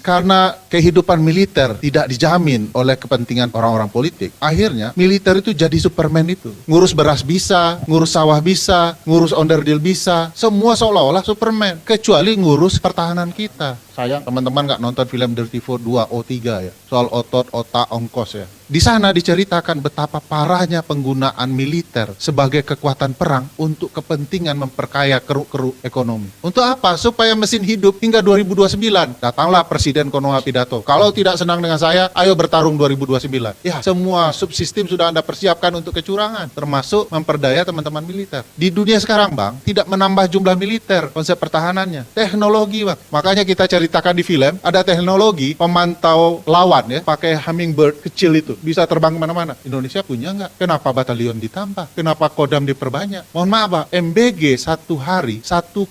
Karena kehidupan militer tidak dijamin oleh kepentingan orang-orang politik, akhirnya militer itu jadi Superman itu. Ngurus beras bisa, ngurus sawah bisa, ngurus onderdil bisa, semua seolah-olah Superman. Kecuali ngurus pertahanan kita. Sayang teman-teman nggak nonton film Dirty Four 2 O3 ya, soal otot, otak, ongkos ya. Di sana diceritakan betapa parahnya penggunaan militer sebagai kekuatan perang untuk kepentingan memperkaya keruk-keruk ekonomi. Untuk apa? Supaya mesin hidup hingga 2029. Datanglah Presiden Konoha pidato. Kalau tidak senang dengan saya, ayo bertarung 2029. Ya, semua subsistem sudah Anda persiapkan untuk kecurangan, termasuk memperdaya teman-teman militer. Di dunia sekarang, Bang, tidak menambah jumlah militer, konsep pertahanannya. Teknologi, Bang. Makanya kita ceritakan di film, ada teknologi pemantau lawan ya, pakai hummingbird kecil itu. Bisa terbang kemana-mana. Indonesia punya nggak? Kenapa batalion ditambah? Kenapa Kodam diperbanyak? Mohon maaf Pak, MBG satu hari 1,2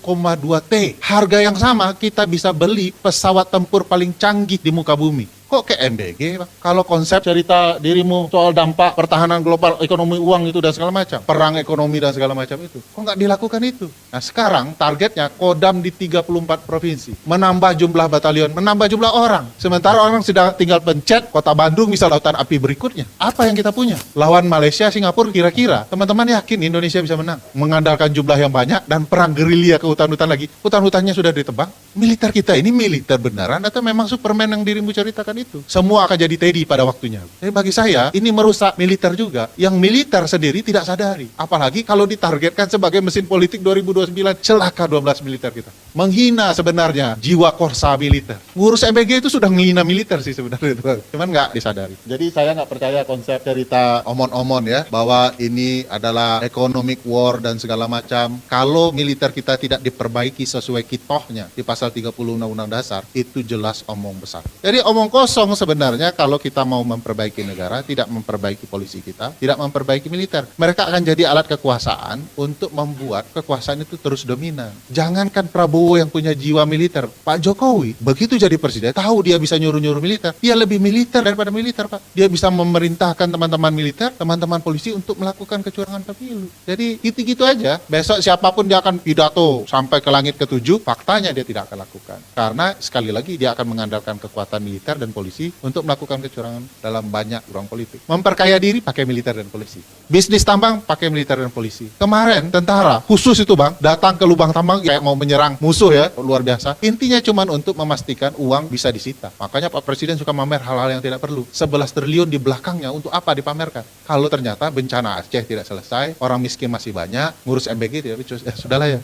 T. Harga yang sama kita bisa beli pesawat tempur paling canggih di muka bumi. Kok ke MBG, Pak? Kalau konsep cerita dirimu soal dampak pertahanan global, ekonomi uang itu dan segala macam, perang ekonomi dan segala macam itu, kok nggak dilakukan itu? Nah sekarang targetnya Kodam di 34 provinsi, menambah jumlah batalion, menambah jumlah orang. Sementara orang sedang tinggal pencet, kota Bandung bisa lautan api berikutnya. Apa yang kita punya? Lawan Malaysia, Singapura, kira-kira teman-teman yakin Indonesia bisa menang? Mengandalkan jumlah yang banyak dan perang gerilya ke hutan-hutan lagi. Hutan-hutannya sudah ditebang. Militer kita ini militer beneran atau memang Superman yang dirimu ceritakan itu? Semua akan jadi Teddy pada waktunya. Jadi bagi saya, ini merusak militer juga. Yang militer sendiri tidak sadari. Apalagi kalau ditargetkan sebagai mesin politik 2029, celaka 12 militer kita. Menghina sebenarnya jiwa korsa militer. Ngurus MBG itu sudah menghina militer sih sebenarnya. Cuman nggak disadari. Jadi saya nggak percaya konsep cerita omon-omon ya, bahwa ini adalah economic war dan segala macam. Kalau militer kita tidak diperbaiki sesuai kitohnya di pasal 30 Undang-Undang Dasar, itu jelas omong besar. Jadi omong kosong sebenarnya kalau kita mau memperbaiki negara, tidak memperbaiki polisi kita, tidak memperbaiki militer. Mereka akan jadi alat kekuasaan untuk membuat kekuasaan itu terus dominan. Jangankan Prabowo yang punya jiwa militer, Pak Jokowi begitu jadi presiden, tahu dia bisa nyuruh-nyuruh militer, dia lebih militer daripada militer, Pak. Dia bisa memerintahkan teman-teman militer, teman-teman polisi untuk melakukan kecurangan pemilu. Jadi gitu-gitu aja. Besok siapapun dia akan pidato sampai ke langit ketujuh, faktanya dia tidak akan lakukan. Karena sekali lagi dia akan mengandalkan kekuatan militer dan polisi untuk melakukan kecurangan dalam banyak ruang politik. Memperkaya diri pakai militer dan polisi. Bisnis tambang pakai militer dan polisi. Kemarin tentara khusus itu Bang, datang ke lubang tambang kayak mau menyerang musuh ya, luar biasa. Intinya cuma untuk memastikan uang bisa disita. Makanya Pak Presiden suka pamer hal-hal yang tidak perlu. 11 triliun di belakangnya untuk apa dipamerkan? Kalau ternyata bencana Aceh tidak selesai, orang miskin masih banyak, ngurus MBG tidak becus. Sudahlah ya.